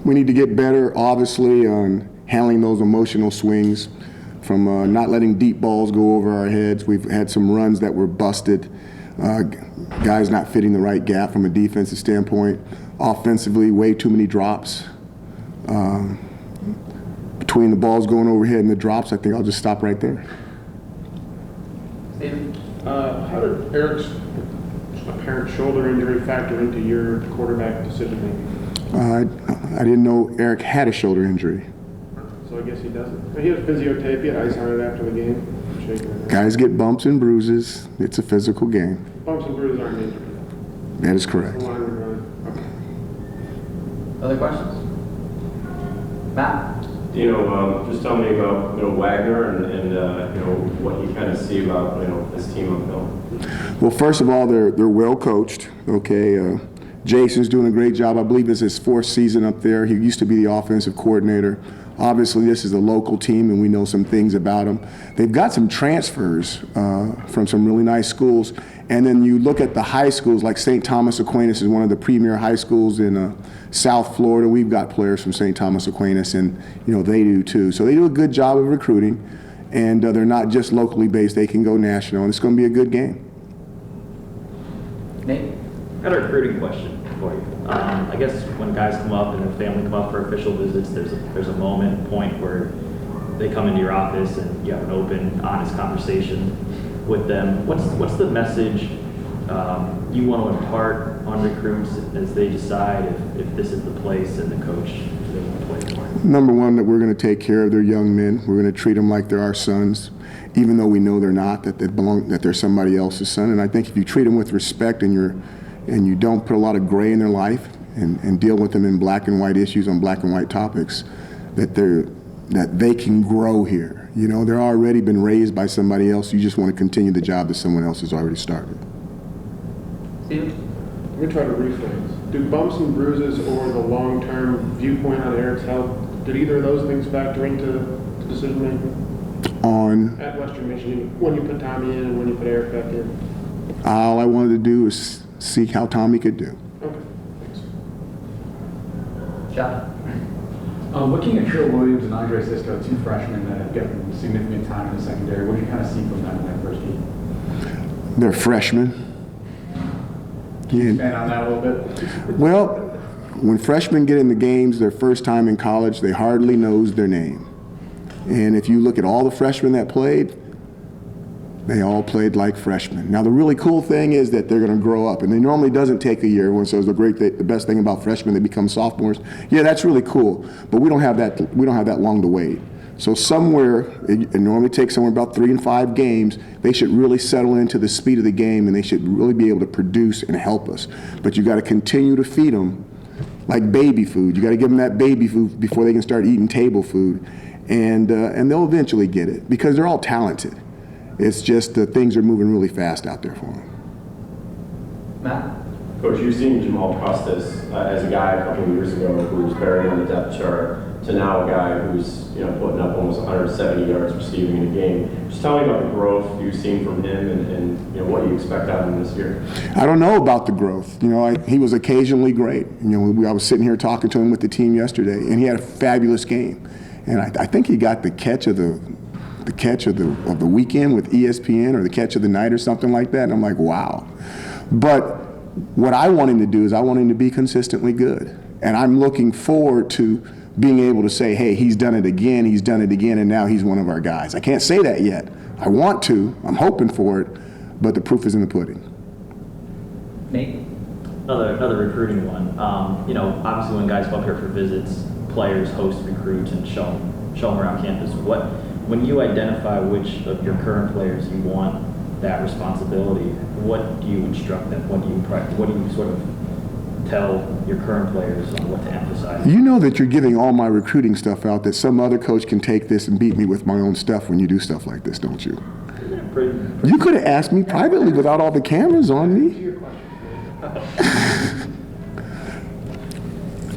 We need to get better, obviously, on handling those emotional swings, from not letting deep balls go over our heads. We've had some runs that were busted, guys not fitting the right gap from a defensive standpoint. Offensively, way too many drops. Between the balls going overhead and the drops, I think I'll just stop right there. Steve? How did Eric's apparent shoulder injury factor into your quarterback decision making? I didn't know Eric had a shoulder injury. So I guess he doesn't. He had physiotape, he had ice on it after the game. Guys get bumps and bruises. It's a physical game. Bumps and bruises aren't injury. That is correct. Okay. Other questions? Matt? Dino, just tell me about Wagner and what you kind of see about this team on film. Well, first of all, they're well coached. Okay, Jason's doing a great job. I believe it's his fourth season up there. He used to be the offensive coordinator. Obviously, this is a local team, and we know some things about them. They've got some transfers from some really nice schools. And then you look at the high schools, like St. Thomas Aquinas is one of the premier high schools in South Florida. We've got players from St. Thomas Aquinas, and they do too. So they do a good job of recruiting, and they're not just locally based. They can go national, and it's going to be a good game. Nate? I got a recruiting question for you. I guess when guys come up and their family come up for official visits, there's a point where they come into your office and you have an open, honest conversation with them. What's the message you want to impart on recruits as they decide if this is the place and the coach they want to play for? Number one, that we're going to take care of their young men. We're going to treat them like they're our sons, even though we know they're not, that they're somebody else's son. And I think if you treat them with respect and you don't put a lot of gray in their life and deal with them in black and white issues on black and white topics, that they can grow here. They're already been raised by somebody else. You just want to continue the job that someone else has already started. Steve? Let me try to rephrase. Do bumps and bruises or the long-term viewpoint on Eric's health, did either of those things factor into decision making? On? At Western Michigan, when you put Tommy in and when you put Eric back in? All I wanted to do was see how Tommy could do. Okay, thanks. John? Looking at Trill Williams and Andre Sisko, two freshmen that have gotten significant time in the secondary, what do you kind of see from them in that first game? They're freshmen. Can you expand on that a little bit? Well, when freshmen get in the games their first time in college, they hardly knows their name. And if you look at all the freshmen that played, they all played like freshmen. Now, the really cool thing is that they're going to grow up, and it normally doesn't take a year. Everyone says the best thing about freshmen, they become sophomores. Yeah, that's really cool, but we don't have that long to wait. So somewhere, it normally takes somewhere about 3 and 5 games. They should really settle into the speed of the game, and they should really be able to produce and help us. But you got to continue to feed them like baby food. You got to give them that baby food before they can start eating table food, and they'll eventually get it because they're all talented. It's just that things are moving really fast out there for them. Matt? Coach, you've seen Jamal Custis as a guy a couple of years ago who was buried on the depth chart to now a guy who's putting up almost 170 yards receiving in a game. Just tell me about the growth you've seen from him and what you expect out of him this year. I don't know about the growth. He was occasionally great. I was sitting here talking to him with the team yesterday, and he had a fabulous game. And I think he got the catch of the weekend with ESPN, or the catch of the night or something like that. And I'm like, wow. But what I want him to do is I want him to be consistently good. And I'm looking forward to being able to say, hey, he's done it again, and now he's one of our guys. I can't say that yet. I want to. I'm hoping for it, but the proof is in the pudding. Nate? Another recruiting one. Obviously when guys come up here for visits, players host recruits and show them around campus. When you identify which of your current players you want that responsibility, what do you instruct them? What do you sort of tell your current players on what to emphasize? You know that you're giving all my recruiting stuff out, that some other coach can take this and beat me with my own stuff when you do stuff like this, don't you? You could have asked me privately without all the cameras on me.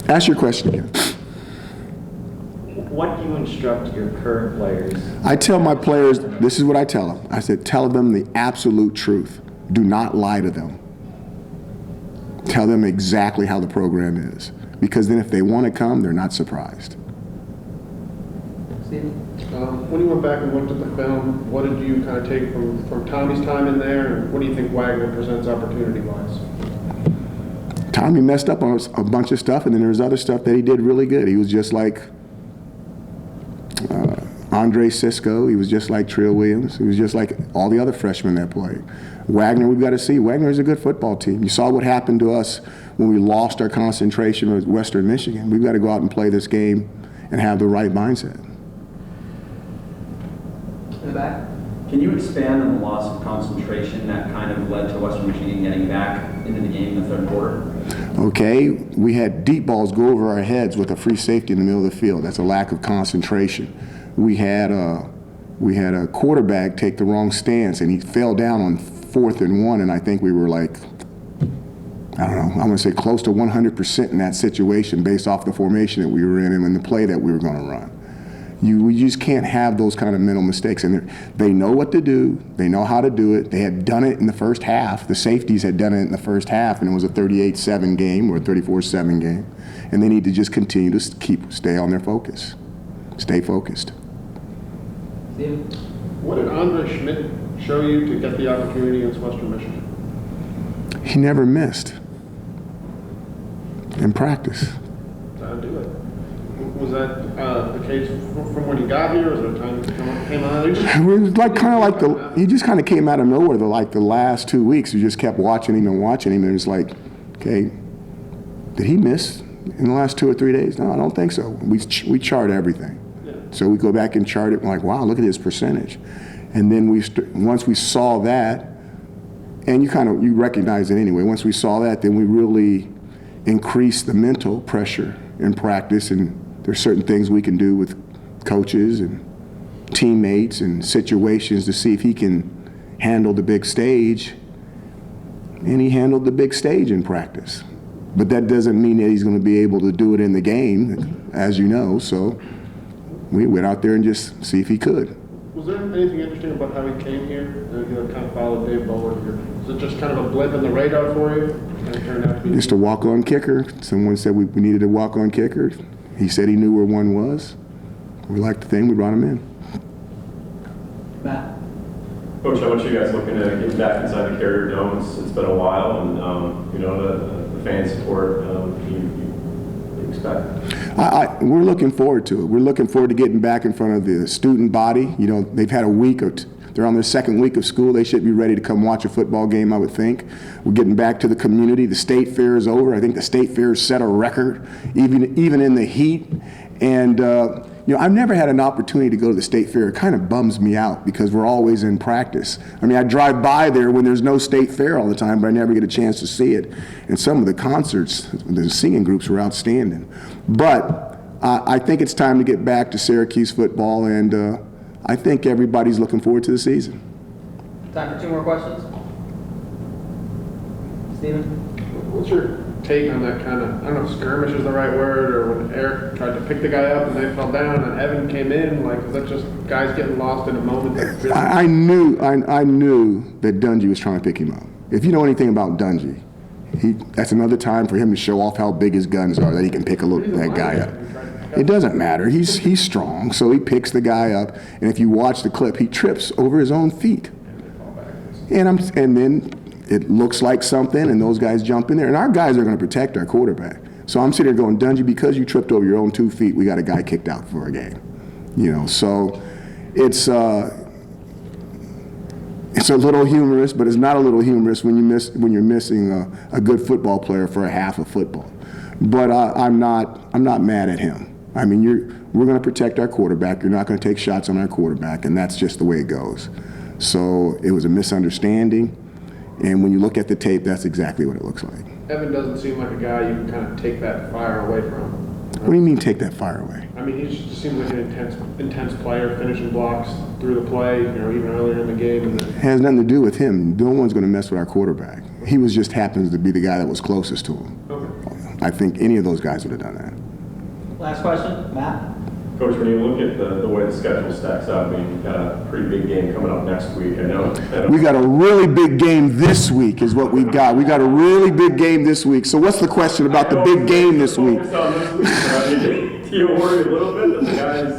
Ask your question again. What do you instruct your current players? I tell my players, this is what I tell them. I said, tell them the absolute truth. Do not lie to them. Tell them exactly how the program is. because then if they want to come, they're not surprised. Steven? When you went back and looked at the film, what did you kind of take from Tommy's time in there, and what do you think Wagner presents opportunity-wise? Tommy messed up on a bunch of stuff, and then there was other stuff that he did really good. He was just like Andre Sisco. He was just like Trill Williams. He was just like all the other freshmen that played. Wagner, we've got to see. Wagner is a good football team. You saw what happened to us when we lost our concentration with Western Michigan. We've got to go out and play this game and have the right mindset. In the back? Can you expand on the loss of concentration that kind of led to Western Michigan getting back into the game in the third quarter? Okay, we had deep balls go over our heads with a free safety in the middle of the field. That's a lack of concentration. We had a quarterback take the wrong stance, and he fell down on 4th and 1, and I think we were like, I don't know, I'm going to say close to 100% in that situation based off the formation that we were in and the play that we were going to run. We just can't have those kind of mental mistakes. And they know what to do. They know how to do it. They had done it in the first half. The safeties had done it in the first half, and it was a 38-7 game or a 34-7 game. And they need to just continue to stay on their focus. Stay focused. Steven? What did Andre Schmidt show you to get the opportunity against Western Michigan? He never missed in practice. That'd do it. Was that the case from when he got here, or was there a time he came on? It was like he just kind of came out of nowhere. The last 2 weeks, we just kept watching him, and it's like, okay, did he miss in the last 2 or 3 days? No, I don't think so. We chart everything, so we go back and chart it. And like, wow, look at his percentage. And then once we saw that, and you recognize it anyway. Once we saw that, then we really increased the mental pressure in practice, and there's certain things we can do with coaches and teammates and situations to see if he can handle the big stage. And he handled the big stage in practice. But that doesn't mean that he's going to be able to do it in the game, as you know. So we went out there and just see if he could. Was there anything interesting about how he came here? Kind of followed Dave Bowler here. Was it just kind of a blip in the radar for you? And it turned out to be just a walk-on kicker. Someone said we needed a walk-on kicker. He said he knew where one was. We liked the thing. We brought him in. Matt? Coach, how much are you guys looking to get back inside the Carrier Dome? It's been a while, and the fan support you expect. We're looking forward to it. We're looking forward to getting back in front of the student body. They've had a week they're on their second week of school. They should be ready to come watch a football game, I would think. We're getting back to the community. The state fair is over. I think the state fair set a record, even in the heat. And I've never had an opportunity to go to the state fair. It kind of bums me out because we're always in practice. I mean, I drive by there when there's no state fair all the time, but I never get a chance to see it. And some of the concerts, the singing groups were outstanding. But I think it's time to get back to Syracuse football, and I think everybody's looking forward to the season. Time for 2 more questions. Steven? What's your take on that kind of, I don't know if skirmish is the right word, or when Eric tried to pick the guy up and they fell down and Evan came in, like, is that just guys getting lost in a moment? I knew that Dungy was trying to pick him up. If you know anything about Dungy, that's another time for him to show off how big his guns are, that he can pick that guy up. It doesn't matter. He's strong, so he picks the guy up, and if you watch the clip, he trips over his own feet. And then it looks like something, and those guys jump in there, and our guys are going to protect our quarterback. So I'm sitting there going, Dungy, because you tripped over your own 2 feet, we got a guy kicked out for a game. So it's a little humorous, but it's not a little humorous when you're missing a good football player for a half of football. But I'm not mad at him. I mean, we're going to protect our quarterback. You're not going to take shots on our quarterback, and that's just the way it goes. So it was a misunderstanding, and when you look at the tape, that's exactly what it looks like. Evan doesn't seem like a guy you can kind of take that fire away from. What do you mean take that fire away? I mean, he just seems like an intense player, finishing blocks through the play, even earlier in the game. And it has nothing to do with him. No one's going to mess with our quarterback. He just happens to be the guy that was closest to him. Okay. I think any of those guys would have done that. Last question. Matt? Coach, when you look at the way the schedule stacks up, I mean, you've got a pretty big game coming up next week. I know. We got a really big game this week is what we've got. We got a really big game this week. So what's the question about the big game this week? Focus on this week, but I mean, do you worry a little bit that the guys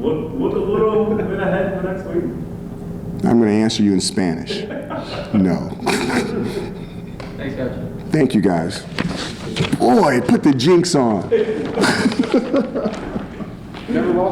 look a little bit ahead for next week? I'm going to answer you in Spanish. No. Thanks, Coach. Thank you, guys. Boy, put the jinx on. Never lost